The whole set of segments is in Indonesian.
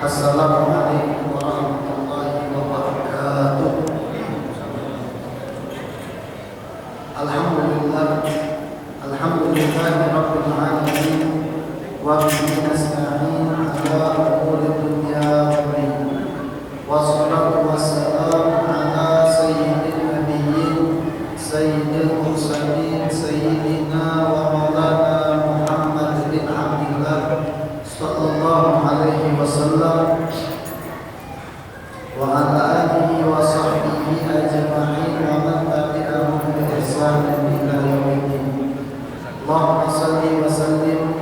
Assalamualaikum warahmatullahi wabarakatuh. Alhamdulillahi rabbil alamin wa bihi nasta'in ala umuri dunya wa din. Wassalatu wassalamu ala sayyidil nabiyyin sayyidil mursalin sayyidina wa maulana Muhammad bin Abdillah sallallahu alaihi wasallam wa ala alihi wa sahbihi ajma'in wa man tabi'ahum bi ihsan ila yaumiddin. Allahumma shalli wa sallim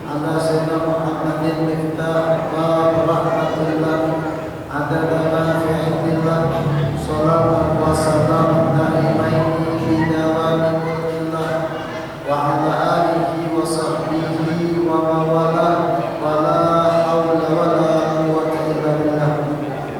ala sayyidina Muhammadin miftah bab rahmatillah adada ma fi ilmillah sallallahu wa sallam daimaini fi dawami mulkillah wa ala alihi wa sahbihi wa mawala wala haula wala quwwata illa billah.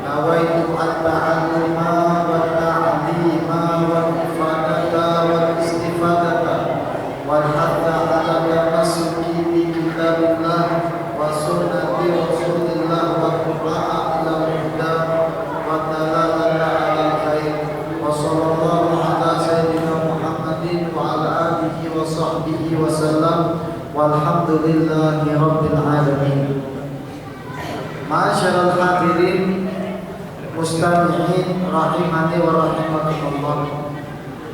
Nawaitu at-ta'alluma wa ta'lima wa ifadata wa istifadata wal hadda ala tamassuki bi kitabillah wa sunnati rasulillah wa qura'a ila huda wa dalalata ala khair wa sallallahu ala sayyidina Muhammadin wa ala alihi wa sahbihi wa sallam. Walhamdulillahi rabbil alamin. Ma'asyiral hadirin mustami'in rahimani wa rahimakumullah.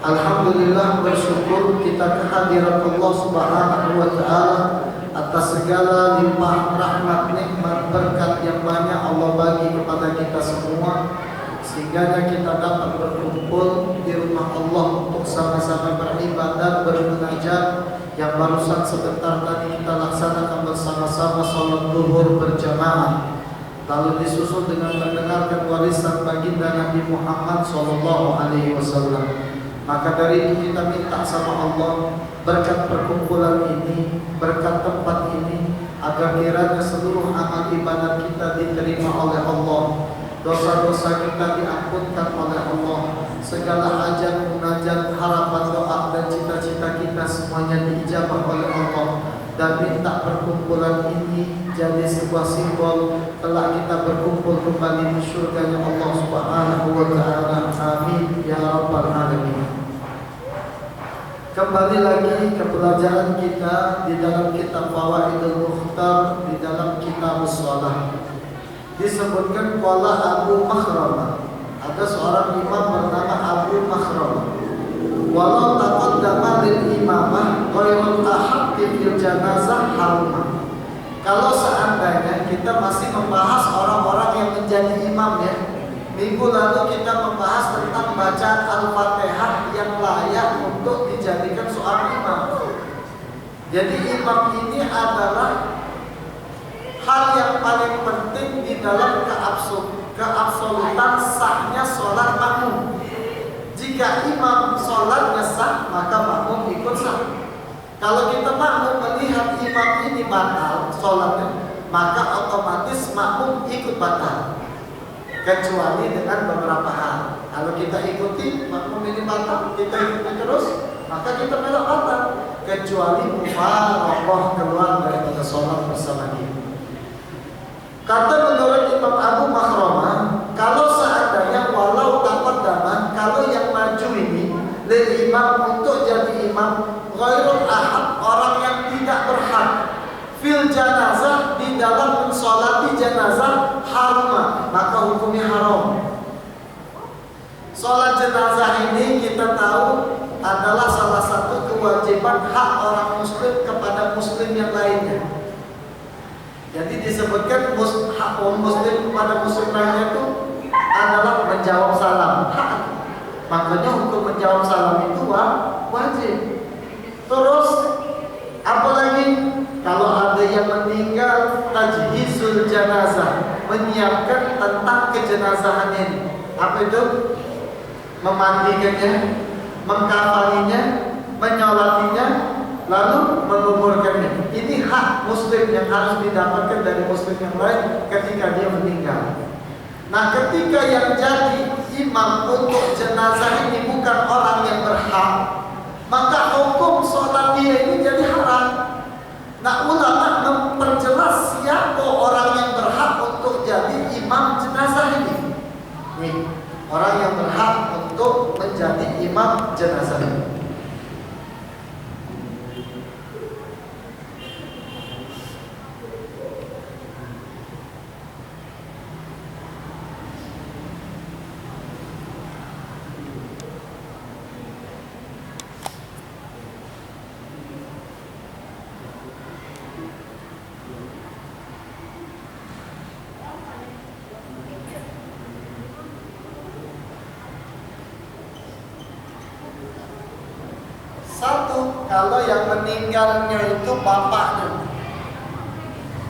Alhamdulillah, bersyukur kita kehadirat Allah Subhanahu wa taala atas segala limpah rahmat, nikmat, berkat yang banyak Allah bagi kepada kita semua, sehingga kita dapat berkumpul di rumah Allah untuk sama-sama beribadah, bermunajat. Yang barusan sebentar tadi kita laksanakan bersama-sama salat zuhur berjamaah, lalu disusul dengan mendengarkan warisan baginda Nabi Muhammad sallallahu alaihi wasallam. Maka dari itu kita minta sama Allah berkat perkumpulan ini, berkat tempat ini, agar kiranya seluruh amal ibadah kita diterima oleh Allah, dosa-dosa kita diampunkan oleh Allah, segala hajat, munajat, harapan, doa dan cita-cita kita semuanya diijabah oleh Allah. Dan minta perkumpulan ini jadi sebuah simbol telah kita berkumpul kembali di surganya Allah Subhanahu wa taala. Amin ya rabbal alamin. Kembali lagi ke pelajaran kita di dalam kitab Fawaidul Mukhtar, di dalam kitab Shalah. Disebutkan qala Abu Makhramah, ada seorang imam bernama Abu Makhramah, walau taqaddama lil imamah ghairul ahaqqi fil janazah harumah. Kalau seandainya kita masih membahas orang-orang yang menjadi imam, ya, minggu lalu kita membahas tentang bacaan Al-Fatihah yang layak untuk dijadikan seorang imam. Jadi imam ini adalah hal yang paling penting di dalam keabsolutan sahnya sholat makmum. Jika imam sholatnya sah, maka makmum ikut sah. Kalau kita makmum melihat imam ini batal sholatnya, maka otomatis makmum ikut batal, kecuali dengan beberapa hal. Kalau kita ikuti makmum ini batal, kita ikuti terus, maka kita melak batal, kecuali mufaraqah, keluar daripada sholat bersama dia. Kata menurut Imam Abu Makhramah, kalau seandainya walau taqaddama, kalau yang maju ini lil imam untuk jadi imam ghairul ahad, orang yang tidak berhak, fil janazah, di dalam mensolati jenazah, harumah, maka hukumnya haram. Sholat jenazah ini kita tahu adalah salah satu kewajiban hak orang muslim kepada muslim yang lainnya. Jadi disebutkan hak muslim kepada muslim lainnya itu adalah menjawab salam. Makanya hukum menjawab salam itu wajib. Terus apalagi kalau ada yang meninggal, tajhizul janazah, menyiapkan tentang kejenazahan ini. Apa itu? Memandikannya, mengkafaninya, menyolatinya, lalu menguburkannya. Ini hak muslim yang harus didapatkan dari muslim yang lain ketika dia meninggal. Nah, ketika yang jadi imam untuk jenazah ini bukan orang yang berhak, maka hukum sholat dia ini jadi haram. Nah, ulama memperjelas siapa orang yang berhak untuk jadi kalau yang meninggalnya itu bapaknya,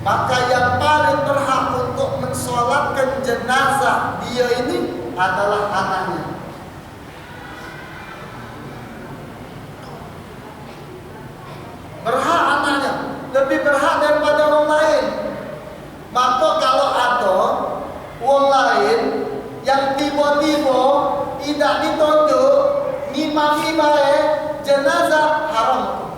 maka yang paling berhak untuk mensolatkan jenazah dia ini adalah anaknya. Berhak anaknya, lebih berhak daripada orang lain. Maka kalau ada orang lain yang tiba-tiba tidak ditunjuk ngimami jenazah, haram.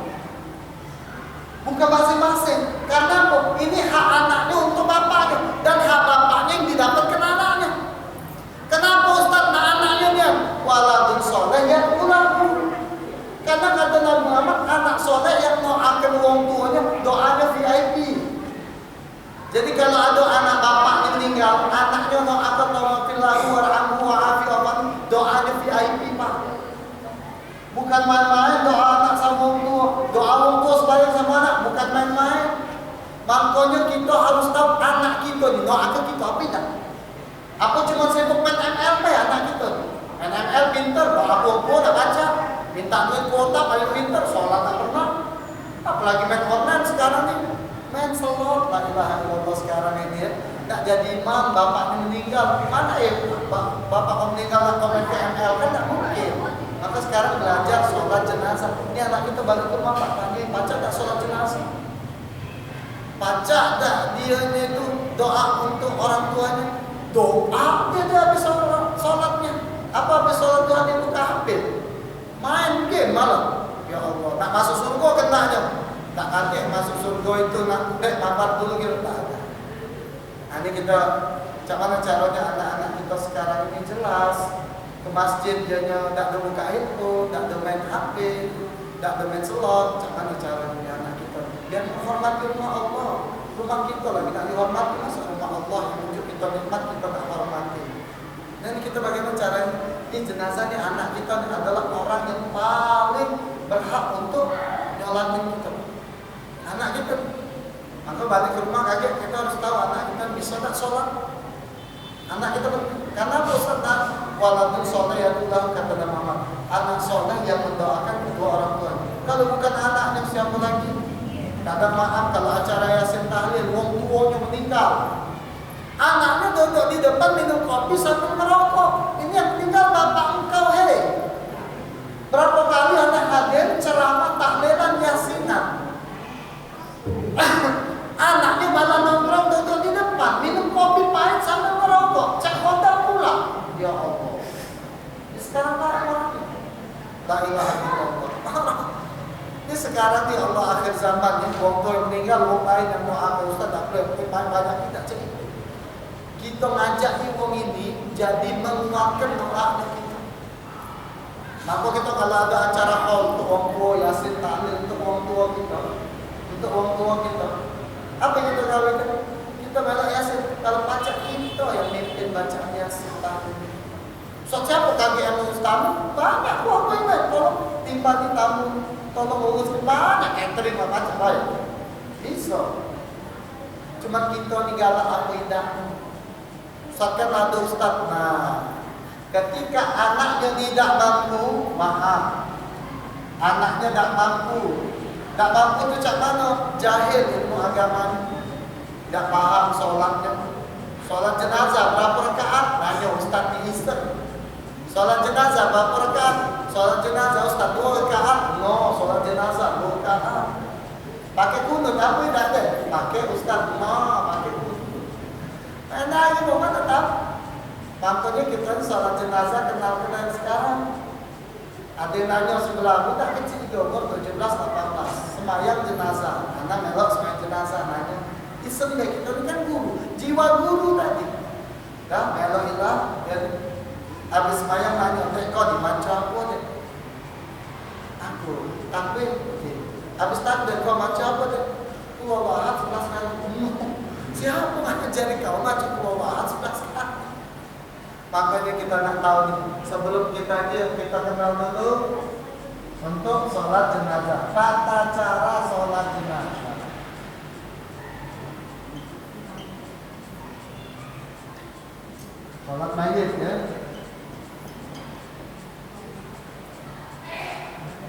Bukan masing-masing. Karena ini hak anaknya untuk bapaknya, dan hak bapaknya yang didapatkan anaknya. Kenapa Ustaz nak anaknya dia? Waladun soleh yang ulahu. Karena kata Nabi Muhammad, anak soleh yang doakan orang tuanya, doanya VIP. Jadi kalau ada anak bapaknya meninggal, anaknya doakan tawafillahu warhamhu wa'afi wa'afi, doanya VIP Pak. Bukan main-main doa anak sama orang tua, doa orang tua sebayang sama anak, bukan main-main. Makanya kita harus tahu anak kita ni doakan kita apa tidak. Apa cuma sibuk main ML anak kita? Main ML pintar, doa orang dah baca, minta duit kuota paling pintar, sholat tak pernah. Apalagi main online sekarang ni, main selot, la ilaha illallah sekarang ini ya. Tak jadi imam, bapaknya meninggal, mana ya bapak meninggal nak komen ke ML kan tak mungkin. Maka sekarang belajar sholat jenazah. Ini anak kita balik ke rumah Pak Tani, baca tak sholat jenazah? Baca tak dia itu doa untuk orang tuanya? Doa dia habis sholatnya. Apa habis sholat Tuhan dia buka HP? Main game malah. Ya Allah, nak masuk surga kenanya. Tak ada masuk surga itu nak dek mampar dulu kita tak ada. Nah, ini kita macam mana caranya anak-anak kita sekarang ini jelas. Ke masjid dia tak ada buka handphone, tak ada main HP, tak ada main slot. Macam mana caranya anak kita? Dia menghormati rumah Allah. Rumah kita lagi tak dihormati, masa rumah Allah yang menunjuk kita nikmat kita tak hormati. Dan kita bagaimana caranya? Ini jenazah ni anak kita ni adalah orang yang paling berhak untuk nyolatin kita. Anak kita. Maka balik ke rumah kaget kita harus tahu anak kita bisa tak sholat. Anak kita karena Ustaz waladun soleh ya Tuhan kata Nabi Muhammad, anak soleh yang mendoakan kedua orang tua. Kalau bukan anaknya siapa lagi? Kadang maaf kalau acara yasin tahlil, wong tuanya meninggal, anaknya duduk di depan minum kopi sambil merokok. Ini yang tinggal bapak engkau, hei. Berapa kali anak hadir ceramah tahlilan yasinan, anaknya malah nongkrong duduk di depan minum kopi pahit sambil merokok, cek hotel pula. Ya Allah, ini sekarang orang la ilaha illallah. Ini sekarang ni Allah akhir zaman ni, orang tua yang meninggal, orang lain yang doa ke Ustaz tak boleh banyak kita cerita. Kita ngajak orang ini jadi menguatkan doa kita. Maka kita kalau ada acara haul untuk orang tua, yasin tahlil untuk orang tua kita, untuk orang tua kita, apa yang kita kawinkan? Kita melak yasin. Kalau baca kita yang mimpin bacaan yasin tahlil. So siapa kaki yang urus tamu? Banyak keluarga ini. Tolong timba di tamu, tolong urus banyak catering macam baik. Bisa. Cuma kita ni galak apa indah. Ustaz ada Ustaz. Nah, ketika anaknya tidak mampu, maaf. Anaknya tak mampu. Tak mampu tu macam mana? Jahil ilmu agama. Tak faham solatnya. Solat jenazah berapa rakaat? Nanya Ustaz di Easter. Solat jenazah berapa rakaat? Solat jenazah Ustaz 2 rakaat. No, solat jenazah 2 rakaat. Pakai kunut apa tidak ada? Pakai Ustaz. No, pakai kunut. Nah, ini bukan tetap. Makanya kita solat jenazah kenal-kenal sekarang. Ada yang nanya sebelah, tak kecil juga, umur 17-18. Semayang jenazah. Anak melok semayang jenazah. Nanya, iseng deh, kita ini kan guru. Jiwa guru tadi. Dah, melok hilang. Dan habis semayang nanya, kau dimanca apa deh? Aku, takbir. Habis takbir, kau manca apa deh? Kuwawahat 11 kali. Siapa ngajarin kau ngaji kuwawahat 11 kali? Makanya kita nak tahu nih, sebelum kita kenal dulu untuk sholat jenazah, tata cara sholat jenazah. Sholat mayit ya.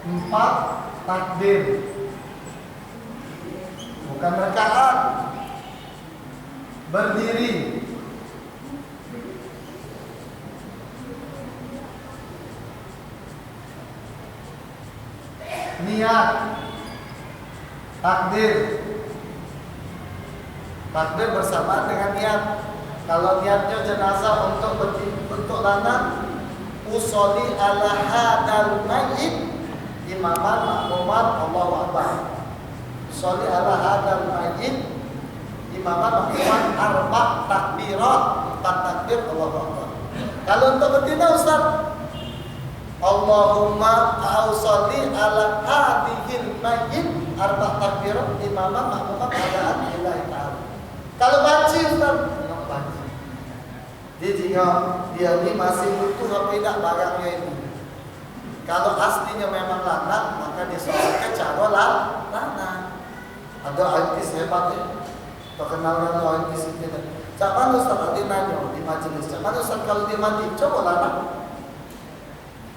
4 takbir, bukan rakaat. Berdiri, niat, takbir. Takbir bersamaan dengan niat. Kalau niatnya jenazah untuk lanang, usolli ala hadal mayyit imaman makmuman Allahu akbar. Usolli ala hadal mayyit imaman makmuman arba takbirat, 4 takbir Allahu akbar. Kalau untuk betina Ustaz, Allahumma ausalli ala hadhil mayyit arba takbirat imaman makmuman adaan lillahi ta'ala. Kalau banci Ustaz, enggak banci. Dia jika dia ini masih butuh atau tidak barangnya ini. Kalau aslinya memang lanang, maka disolatkan cara lanang. Ada artis hebatnya, terkenal dengan artis itu. Cak mana Ustaz dia nanya di majelis, cak mana Ustaz kalau dia mandi, coba lanang.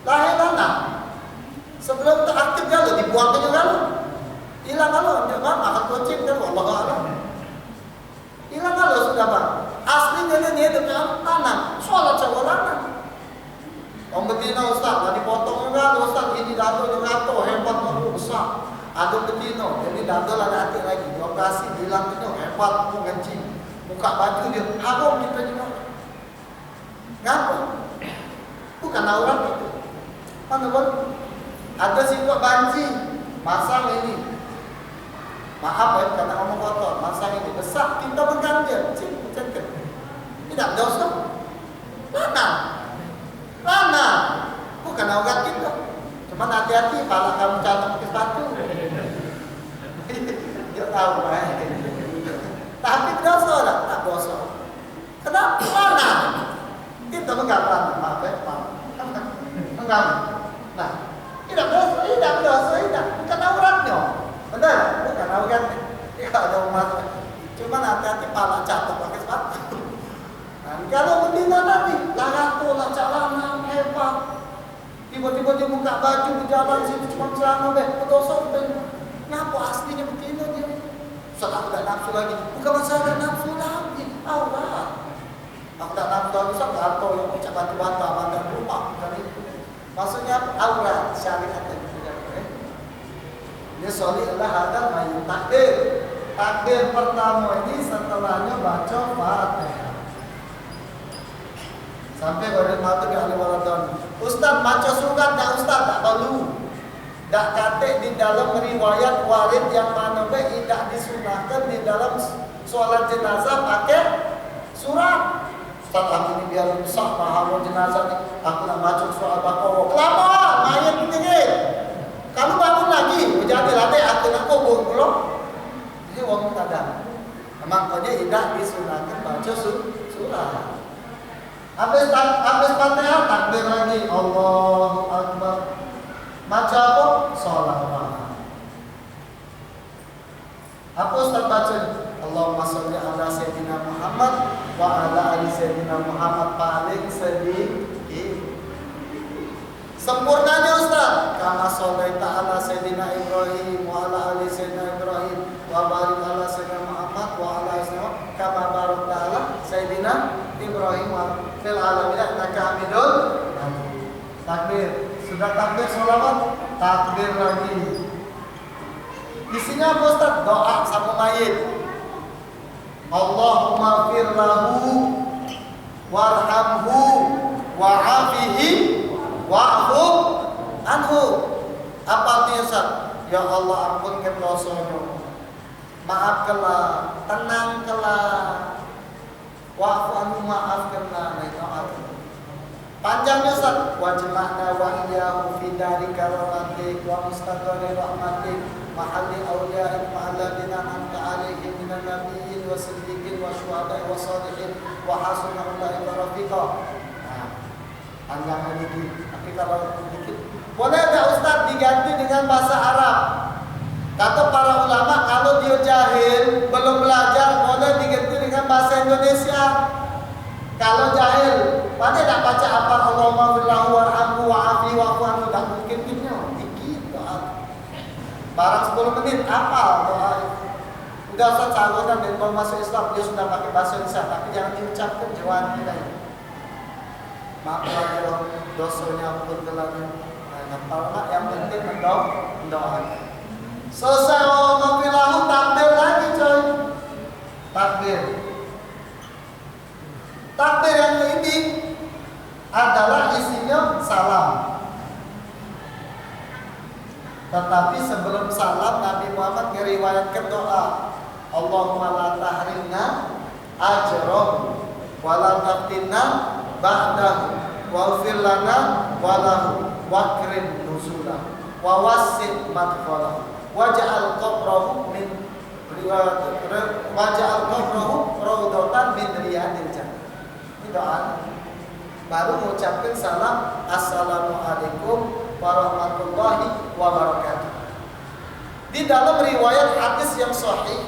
Lahir lanang. Sebelum teraktif galau, dibuang ke galau. Hilang galau, jangan makan kucing kan, Allah Allah. Hilang galau sudah bang. Aslinya dia dengan lanang, sholat cowok lanang. Om betina Ustaz, tadi potong juga Ustaz, ini dado juga hebat orang besar. Ada betina, jadi dado ada hati lagi, operasi hilang itu hebat, mengencing, buka baju dia, haram kita juga. Ngapa? Bukan aurat itu. Mana bang? Ada sikap banci, masang ini. Maaf ya, karena ngomong kotor, masang ini besar, kita mengganti, cengket. Tidak dosa, Lana, bukan aurat kita. Cuma hati-hati, kalau kamu jatuh ke sepatu. Dia tahu Tapi dosa lah, tak dosa. Kenapa lana? Kita enggak lana, maaf ya, enggak. Nah, tidak dosa, bukan auratnya. Benar, bukan auratnya. Dia ada umat. Cuma hati-hati, pala jatuh pakai sepatu. Kalau betina tadi, larato, lacalana, hebat. Tiba-tiba dia buka baju di jalan situ cuma celana berdosa. Ngapa aslinya betina dia? Setelah tidak nafsu lagi, bukan masalah nafsu lagi, aurat. Aku tak nafsu lagi, saya atau yang ucap batu-bata, bandar rumah, bukan itu. Maksudnya aurat syariat yang tidak boleh. Dia solih adalah ada main takbir. Takbir pertama ini setelahnya baca Fatihah. Sampai pada mata di ahli waladhan. Ustaz baca surat tak Ustaz? Tak perlu. Tak kata di dalam riwayat warid yang mana tidak disunahkan di dalam solat jenazah pakai surat. Ustaz aku ini biar rusak paham jenazah ni. Aku nak baca surat Al-Baqarah. Lama mayat tinggi. Kamu bangun lagi. Jadi latih aku nak kubur belum. Ini orang tak ada. Makanya tidak disunahkan baca surat. Habis Fatihah takbir lagi, Allahu Akbar. Baca apa? Sholawat. Apa Ustaz baca? Allahumma sholli ala Sayyidina Muhammad wa ala ali Sayyidina Muhammad paling sedikit. Sempurnanya Ustaz, kama shollaita ala Sayyidina Ibrahim wa ala ali Sayyidina Ibrahim wa barik ala Sayyidina Muhammad wa ala Sayyidina kama barakta ala Sayyidina Ibrahim fil alamin innaka Hamidul Majid. Takbir. Sudah takbir sholawat, takbir lagi. Isinya apa Ustaz? Doa sama mayit. Allahumma fir lahu warhamhu wa'afihi wa'fu anhu. Apa artinya Ustaz? Ya Allah ampunkan dosanya, maafkanlah, tenangkanlah, wa'fu anhu, maafkanlah. Nah itu artinya. Panjangnya Ustaz, wa jama'na wa iyyahu fi dari karamatik wa mustaqarri rahmatik mahalli awliya'ik ma'alladina an'amta 'alaihim minan nabiyyin wa siddiqin wa syuhada'i wa shalihin wa hasuna ulaika rafiqa. Nah, panjangnya dikit. Tapi kalau dikit, boleh enggak Ustaz diganti dengan bahasa Arab? Kata para ulama, kalau dia jahil, belum belajar, boleh diganti dengan bahasa Indonesia. Kalau jahil, pada tak baca apa Allahumma billahu warhamhu wa'afi wa'fu anhu, tak mungkin punya dikit doa. Barang 10 menit apal doa. Enggak usah cagotan dan kalau masuk Islam dia sudah pakai bahasa Indonesia, tapi jangan diucapkan jawaan kita. Maaf kalau dosanya ampun kelana. Nah, yang penting mendoakan. Selesai ngomong takbir lagi coy. Takbir. Takbir yang ini adalah isinya salam. Tetapi sebelum salam Nabi Muhammad meriwayatkan doa, Allahumma la tahrimna ajrahu wa la taftinna ba'dahu waghfir lana wa lahu wakrim nuzulahu wa wassi' madkhalahu waj'al qabrahu min waj'al qabrahu rawdatan min riyadil jannah. Ini doa. Baru mengucapkan salam, assalamualaikum warahmatullahi wabarakatuh. Di dalam riwayat hadis yang sahih,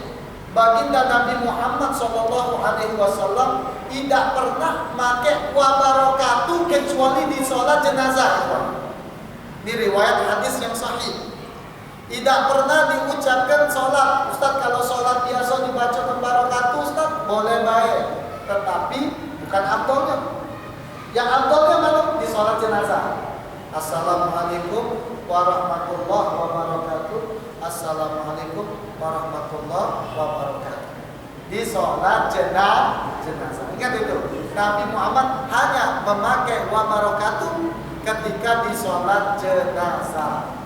baginda Nabi Muhammad SAW tidak pernah pakai wabarakatuh kecuali di sholat jenazah. Ini riwayat hadis yang sahih. Tidak pernah diucapkan sholat. Ustaz, kalau sholat biasa dibaca wabarakatuh, Ustaz, boleh baik. Tetapi bukan afdalnya. Yang afdalnya mana? Di sholat jenazah. Assalamualaikum warahmatullahi wabarakatuh. Assalamualaikum warahmatullahi wabarakatuh. Di sholat jenazah. Ingat itu. Nabi Muhammad hanya memakai wabarakatuh ketika di sholat jenazah.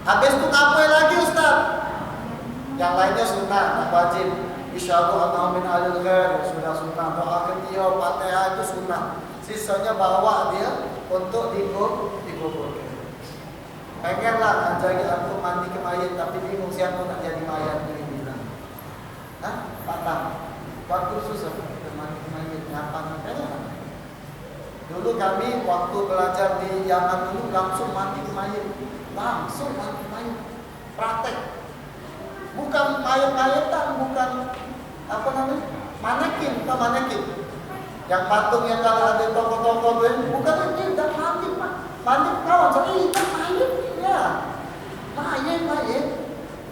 Habis itu ngapain lagi Ustaz? Yang lainnya sunnah, tak wajib. Isyadu anna min alil ghair, sudah sunnah. Doa ketiga, Fatihah itu sunnah. Sisanya bawa dia untuk dikuburkan. Pengenlah ngajari aku mandi ke mayat, tapi bingung siapa nak jadi mayat ini bilang. Hah? Patah. Waktu susah mandi ke mayat, ngapain pengen? Dulu kami waktu belajar di Yaman dulu langsung mandi ke mayat, langsung mandi ke mayat, praktek. Bukan mayat-mayatan, bukan apa namanya, manekin, bukan manekin. Yang patung yang kalau ada toko-toko itu bukan ini, tidak mandi pak, mandi kawan saya itu mayat ya, mayat.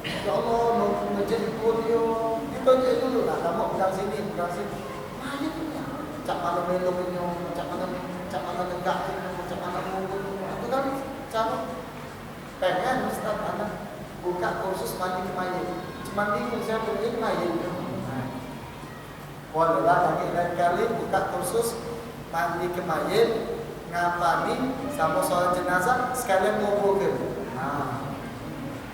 Ya Allah, mau ngejemput yo, kita aja dulu lah, kamu bukan sini, mayat ya. Cak mana melong ini, cak mana negak ini, cak mana mungkin, itu kan cara pengen Ustaz anak buka kursus mandi ke mayat, cuma bingung siapa ini mayat. Bolehlah kami lain kali buka kursus mandi ke mayat, ngapani sama sholat jenazah sekalian nguburkan. Nah,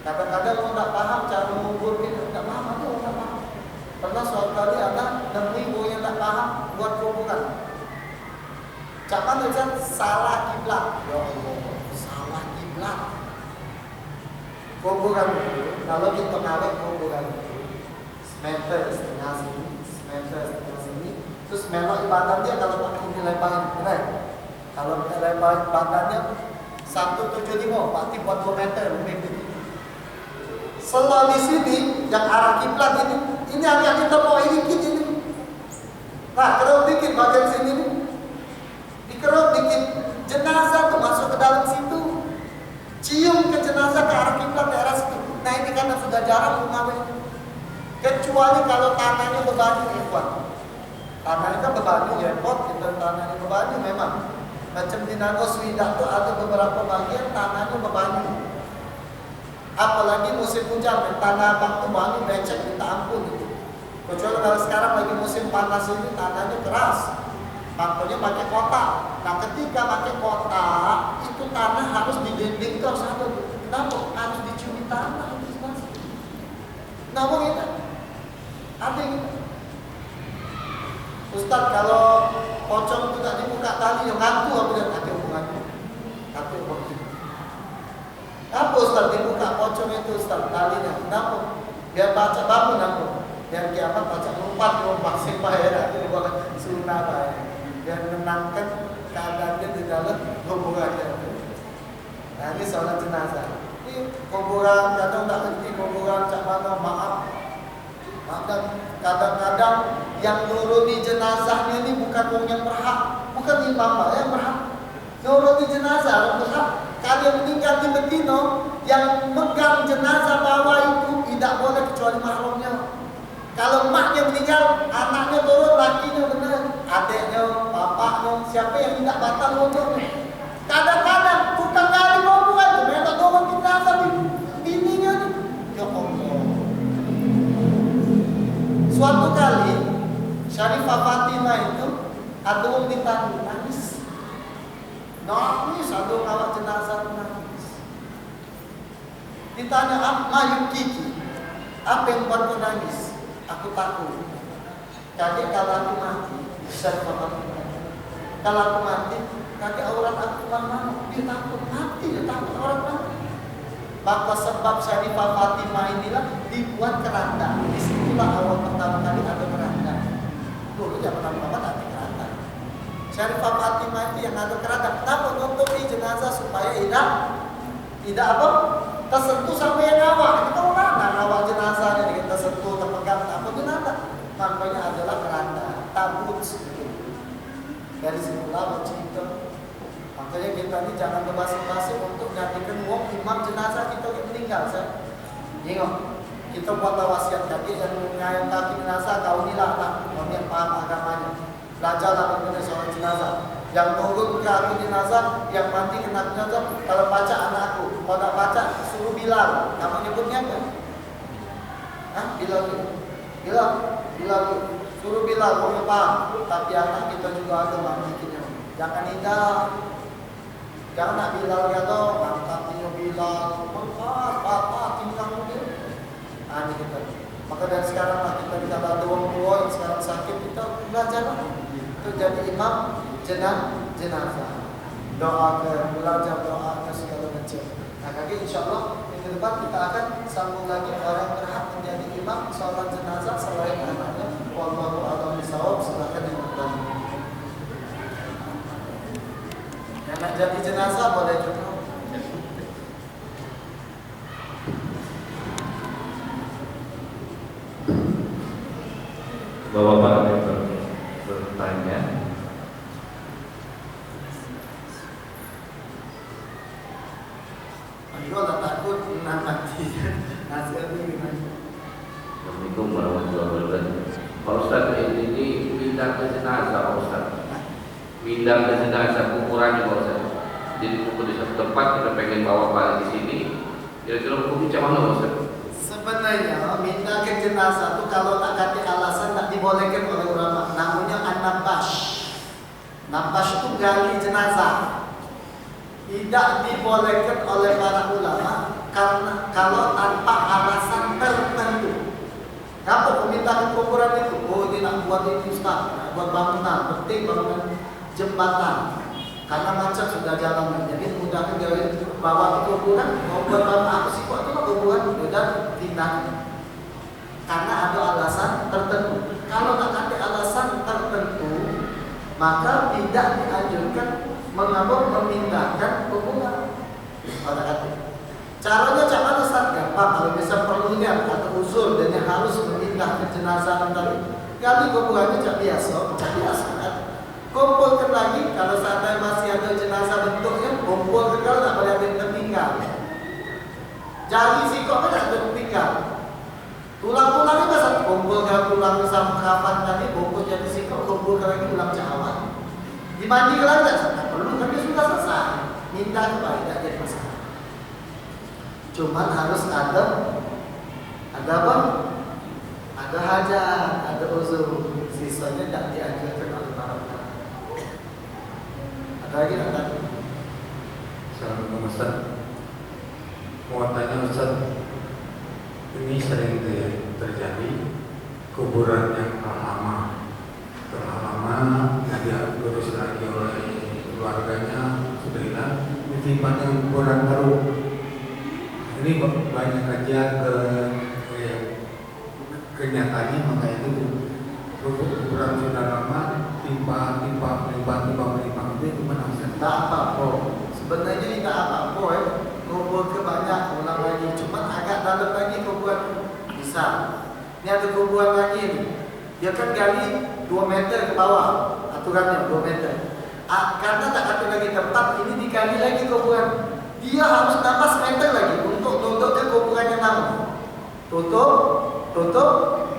kadang-kadang orang tak paham cara nguburkan, tak paham aja orang tak paham. Pernah suatu kali ada nemu yang tak paham buat kuburan. Capan tulisan salah kiblat. Ya Allah, salah kiblat. Kuburan kalau kita ngawet kuburan meter setengah sini. Sini, terus melok ibadah dia kalau pakai ini lebaran, benar? Kalau lebar badannya 175, berarti buat 2 meter lebih. Selalu di sini yang arah kiblat ini yang kita mau dikit ini. Nah, keruk dikit bagian sini nih, dikeruk dikit, jenazah tuh masuk ke dalam situ, cium ke jenazah ke arah kiblat daerah situ. Nah ini karena sudah jarang mengawet. Kecuali kalau tanahnya bebanyu ikhwan. Tanahnya kan bebanyu repot, kita tanahnya bebanyu memang. Macam di Nago Swidak itu ada beberapa bagian tanahnya bebanyu. Apalagi musim hujan, tanah abang itu banyu becek minta ampun gitu. Kecuali kalau sekarang lagi musim panas ini tanahnya keras. Makanya pakai kotak. Nah ketika pakai kotak, itu tanah harus di dinding itu harus ada. Kenapa? Harus dicuri tanah. Kenapa gitu? Ada gitu. Ustaz kalau pocong itu tak dibuka tali yang ngantuk apa dia? Ada hubungannya. Ada hubungannya. Apa Ustaz dibuka pocong itu Ustaz talinya? Kenapa? Biar baca bangun aku. Biar kiamat baca lompat simpah ya. Itu bukan sunnah ya. Biar menenangkan keadaannya di dalam kuburannya. Nah ini sholat jenazah. Ini kuburan kadang tak ngerti kuburan cak mana maaf. Maka kadang-kadang yang nuruti jenazahnya ini bukan orang yang berhak, bukan imam yang berhak. Nuruti jenazah orang berhak. Kalian meninggal di Medina, yang megang jenazah bawa itu tidak boleh kecuali mahramnya. Kalau maknya meninggal, anaknya turun, lakinya benar, adiknya, bapaknya, siapa yang tidak batal wudhunya. Kadang-kadang tukang gali kuburan itu mereka turun jenazah bininya nih. Ya Allah. Suatu kali Syarifah Fatimah itu ada orang ditanya, nangis. Nangis, ada kawat jenazah nangis. Ditanya, apa yukiki? Apa yang buat nangis? Aku takut. Kakek kalau aku mati, Syarifah Fatimah. Kalau aku mati, kakek aurat aku mana? Dia takut mati, dia takut aurat mati. Maka sebab Syarifah Fatimah inilah dibuat keranda. Disitulah awal pertama kali ada keranda. Dulu zaman lama ada keranda. Syarifah Fatimah itu yang ada keranda. Kenapa nutupi jenazah supaya tidak apa? Tersentuh sampai yang awak. Kita orang awak jenazahnya kita sentuh, terpegang, apa itu nada. Makanya adalah keranda, tabut. Dari situlah bercerita. Makanya kita ini jangan bebas-basi untuk nyatikan wong imam jenazah kita yang meninggal. Ingat, kita buat wasiat kaki yang menyayang kaki jenazah, kau inilah anak, kau yang paham agamanya. Belajarlah mengenai soal jenazah. Yang turun ke kaki jenazah, yang mati kena jenazah, kalau baca anakku, kalau tak baca suruh Bilal. Kamu nyebutnya apa? Hah? Bilal. Suruh Bilal, kau paham. Tapi anak kita juga ada mandinya. Jangan indah. Jangan nak Bilal kata, angkatnya Bilal, apa tinggal mobil. Ini kita. Maka dari sekarang lah kita ada orang tua yang sekarang sakit, kita belajar untuk jadi imam jenazah. Belajar doa ke segala macam. Nah, kaki insya Allah minggu depan kita akan sambung lagi orang berhak menjadi imam sholat jenazah selain anaknya. Wallahu a'lam bishawab. Silakan yang bertanya. Yang nak jadi jenazah boleh juga. Bapak-bapak yang bertanya, Ayo tak takut nanti hasilnya gimana? Assalamualaikum warahmatullahi wabarakatuh. Pak Ustaz, ini pindah ke jenazah Pak Ustaz. Pindah ke jenazah ukurannya Pak Ustaz. Jadi pukul di satu tempat kita pengen bawa balik di sini. Kira-kira hukum macam mana Pak Ustaz? Sebenarnya minta ke jenazah itu kalau tak kata alasan tak dibolehkan oleh ulama. Namanya an-nabash. Nabash itu gali jenazah. Tidak dibolehkan oleh para ulama karena kalau tanpa alasan tertentu. Kenapa meminta ke kuburan itu? Oh, dia nak buat ini Ustaz, nak buat bangunan, penting bangunan jembatan. Karena macam sudah jalan, jadi mudah ke bawa ke kuburan. Mau buat bangunan apa sih kok itu kuburan? Sudah pindah. Karena ada alasan tertentu. Kalau tak ada alasan tertentu, maka tidak dianjurkan memindahkan kuburan. Pada kata. Caranya cara Ustaz gampang. Kalau bisa perlunya atau uzur dan yang harus memindah ke jenazah tadi, kali kuburannya cak biasa kan. Kumpulkan lagi kalau seandainya masih ada jenazah bentuknya, kumpulkan kalau tak boleh ada yang tertinggal. Jari sikok kan ada tertinggal. Tulang-tulangnya kan satu kumpulkan tulang sama kafan tadi, kumpul jadi sikok, kumpulkan lagi tulang cawan. Dimandikan lagi tak perlu, kan dia sudah selesai. Minta kepada tidak jadi masalah. Cuman harus ada apa? Ada hajat, ada uzur. Sisanya tidak dianjurkan oleh para ulama. Ada lagi tak? Assalamualaikum Ustaz. Mau tanya Ustaz, ini sering terjadi kuburan yang telah lama tidak diurus lagi oleh keluarganya, sudah hilang, ditimpan dengan kuburan baru. Ini banyak kajian kenyataannya, maka itu kuburan sudah lama timpa itu gimana Ustaz? Tak apa-apa. Sebenarnya ini tak apa-apa kubur ke banyak ulang lagi. Cuma agak dalam lagi kuburan bisa. Ini ada kuburan lagi nih. Dia kan gali 2 meter ke bawah. Aturannya 2 meter. Karena tak ada lagi tempat, ini digali lagi kuburan. dia harus nambah semeter lagi untuk duduk ke kuburan yang lama. Tutup,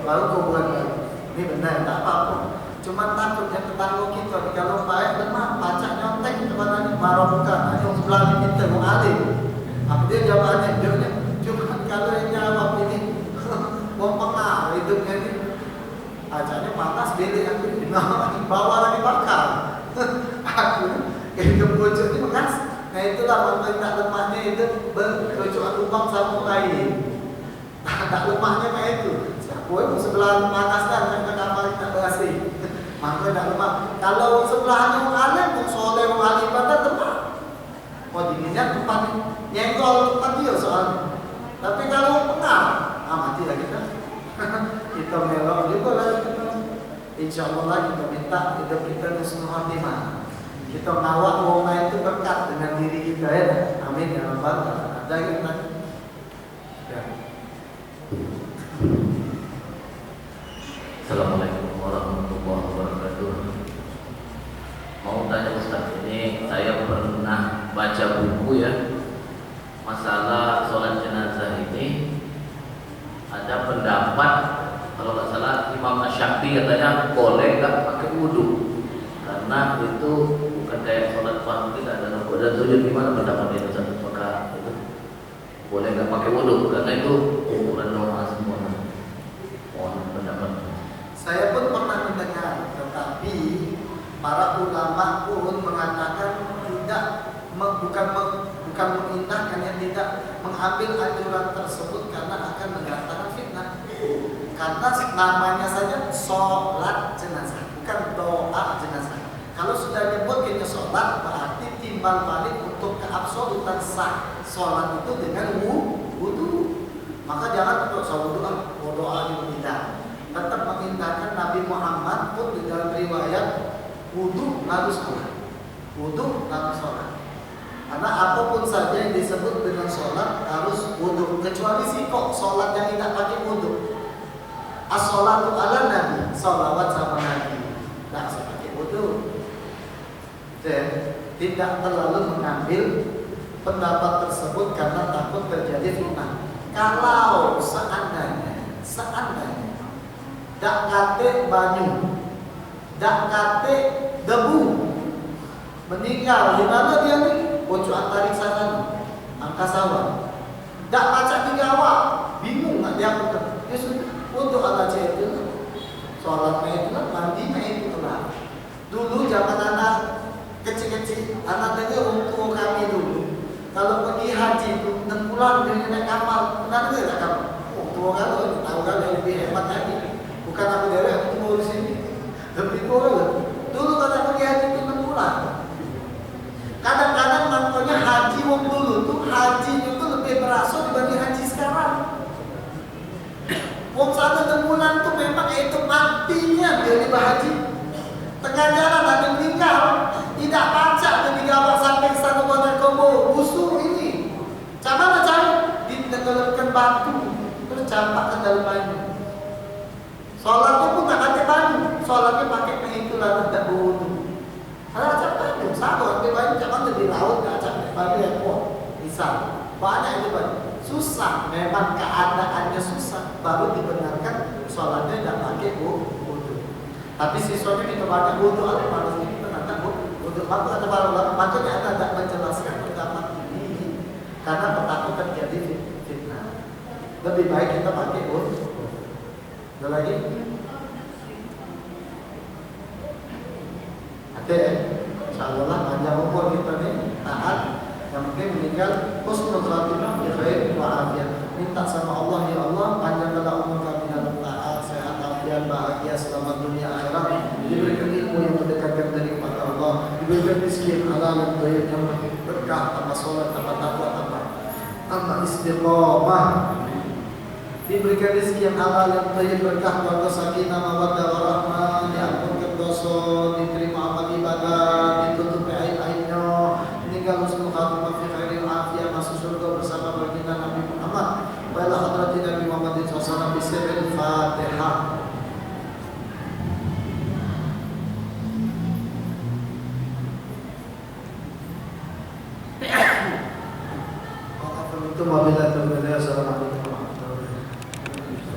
baru kuburan baru. Ini benar, tak apa-apa. Cuma takutnya tetangga kita kalau baik lemah, pacak nyontek ke mana ni, marah bukan. Yang sebelah ni kita mau alim. Apa dia jawabannya? Dia cuma kalau yang jawab ini mau pengaruh hidupnya ni. Pacaknya panas, belik aku di bawah lagi bakar. Aku hidup bocor ni bekas. Nah itulah makna tak lemahnya itu berkecuali lubang sama air. Tak lemahnya kayak itu. Siapa sebelah panas dan kapal tak berhasil. Maka tak lemah. Kalau sebelahnya orang alim, orang soleh, orang alim pada tempat. Oh dinginnya tempat nyenggol tempat dia soalnya. Tapi kalau pengal, matilah kita. Kita melok juga lah kita. Insya Allah lah kita minta hidup kita husnul khatimah. Kita ngawak orang lain itu berkat dengan diri kita ya. Amin ya rabbal alamin. Ada yang tanya? Ya. Assalamualaikum warahmatullahi wabarakatuh. Mau tanya Ustaz, ini saya pernah baca buku ya, masalah sholat jenazah ini ada pendapat kalau nggak salah Imam Asy-Syafi'i katanya boleh nggak pakai wudhu karena itu bukan kayak sholat fardu tidak ada rukuk dan sujud. Gimana pendapat itu Ustaz? Apakah itu boleh nggak pakai wudhu karena itu ukuran normal semua? Mohon pendapat. Saya pun pernah mendengar, tetapi para ulama pun mengatakan tidak bukan mengindahkan, yang tidak mengambil anjuran tersebut karena akan mendatangkan fitnah. Karena namanya saja sholat jenazah, bukan doa jenazah. Kalau sudah nyebutnya sholat, berarti timbal balik untuk keabsolutan sah sholat itu dengan wudu. Maka jangan untuk sholat doa juga tidak. Tetap mengindahkan Nabi Muhammad pun di dalam riwayat wudu lalu sholat. Wudu lalu sholat. Karena apapun saja yang disebut dengan sholat harus wudu. Kecuali sih kok sholat yang tidak pakai wudu. As-sholatu ala Nabi, sholawat sama Nabi. Tidak usah pakai wudu. Dan tidak terlalu mengambil pendapat tersebut karena takut terjadi fitnah. Kalau seandainya dak kate banyu, dak kate debu, meninggal di mana dia ni? Bocor antarik sana, angkasawan. Dak baca tiga awak, bingung nak dia apa? Ya sudah, untuk Allah itu, sholat itu, mandi itu lah. Dulu zaman anak kecil-kecil, anak dengar untuk kami dulu. Kalau pergi haji itu 6 bulan dia naik kapal, pernah dengar tak kapal? Oh, tua kalau tahu kan lebih hebat lagi. Bukan aku dewek aku tunggu di sini. Lebih kurang. Dulu kata pergi haji itu 6 bulan. Kadang-kadang makanya haji wong dulu tuh haji itu lebih berasa dibanding haji sekarang. Wong sana 6 bulan tuh memang itu matinya dia di haji. Tengah jalan ada meninggal, tidak baca ketika awak sampai ke sana buat kombo busuk ini. Cara macam ditenggelamkan batu terus campak ke dalam banyu. Sholatnya pun tak pakai banyu, sholatnya pakai itu lah tidak berwudu. Kalau acak banyu, sama pakai banyu jangan di laut, tak acak banyu yang kuat. Misal banyak itu banyu, susah. Memang keadaannya susah, baru dibenarkan sholatnya tidak pakai wudu. Tapi siswanya kita banyak wudu, ada malas ini ternyata wudu. Maka ada para ulama, makanya Anda tidak menjelaskan pendapat ini karena ketakutan jadi fitnah. Lebih baik kita pakai wudu. Ada lagi? Ada ya? InsyaAllah panjang umur kita nih, taat. Yang penting meninggal husnul khatimah bi khair wa afiyah. Minta sama Allah, ya Allah panjangkanlah umur kami dalam taat, sehat, afiat, bahagia selamat dunia akhirat. Diberikan ilmu yang mendekatkan dari kepada Allah, diberikan rezeki yang halal dan thayyib yang berkah, tambah sholat, tambah takwa, tambah istiqomah. Diberikan rezeki yang halal yang thayyib, berkah, keluarga sakinah, mawaddah warahmah, diampunkan dosa, diterima amal ibadah, ditutupi aib-aibnya, meninggal